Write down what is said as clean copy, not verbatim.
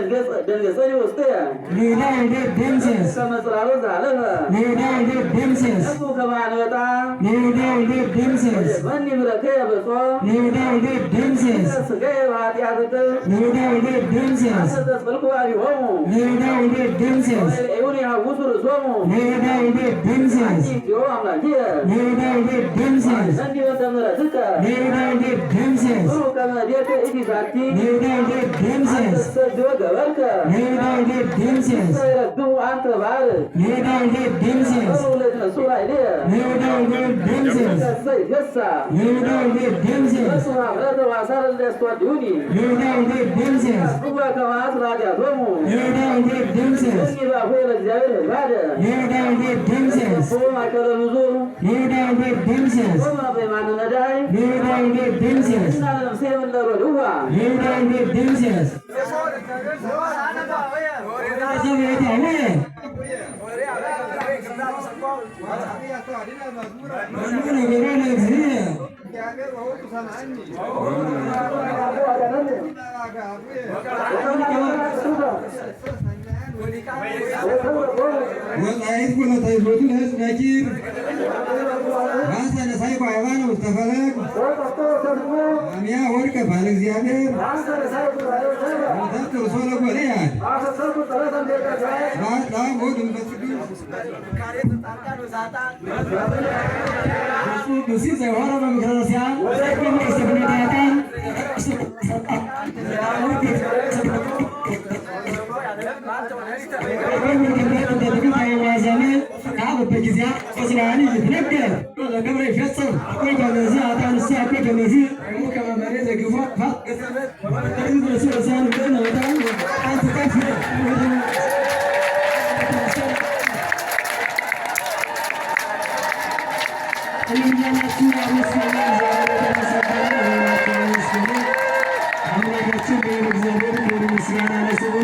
ደንገሰኒ ወስደያ ሌዳ ወደ ደምሰስ ከመስራሩ ዛለፈ ሌዳ ወደ ደምሰስ እሱ ከማንወጣ ሌዳ ወደ ደምሰስ መኒ ምረከ በሶ ሌዳ ወደ ደምሰስ ስጋዬ ኃጢአትክ ሌዳ ወደ ደምሰስ ተስፈልኩ አቢሆሙ ሌዳ ወደ ደምሰስ ይሁን ያውሱ ርሶሙ ሌዳ ወደ ደምሰስ ዮ አምላኪየ ሌዳ ወደ ደምሰስ እንዲ ወተምረትከ ሌዳ ወደ ደምሰስ ብሩ ከመዴከ ኢቲ ሳቲ ሌዳ ወደ ደምሰስ ሰዶ ገበርከ ሌዳ ወደ ደምሰስ ረግሙ አንተ ባር ሌዳ ወደ ደምሰስ ብሩ ለነሱ አይደየ ሌዳ ወደ ደምሰስ ሰይ ገሳ ሌዳ ወደ ደምሰስ እሱ ማብረተ ዋሳር ለስተወዲሁኒ ሌዳ ወደ ደምሰስ ሁዋ ከማት ራዲያቶሙ ሌዳ ወደ ደምሰስ እኒ ባፎ ለእግዚአብሔር ህባደ ሌዳ ወደ ደምሰስ ሁዋ ማከለ ብዙር ሌዳ ወደ ደምሰስ ሁዋ በማን ነዳይ ሌዳ ወደ ደምሰስ እና ለምሴ ምንለሮድ ሁዋ ሌዳ ወደ ደምሰስ ቤት አለ ነገሮ ለእግዚእ ወጣይት ኩለተይዞቱ ለህዝብ ነኪር ባሰነ ሳይኮ ሃይማኖ ውስተ ፈለግ አሚያ ወድቀ ባለ እግዚአብሔር ተጥርሶ ለጎልያድ በአብ ወወልድ ወመንፈስ ቅዱስ ቅዱስ ዘይሆረ በምክረ ረሲዓን ወሰግነታታን በጊዜ ቆስላኒ ይትነገር ለገብረ ይፈጸም ወይ ከመዚ አታንስ ያከ ከመዚ ከመመሬ ዘግፎ ፈቀሰበት ወደዚህ ረሲዓን ነው በጣም አንተ ከፍ አምላካችን በእግዚአብሔር ምስጋና ለስሙ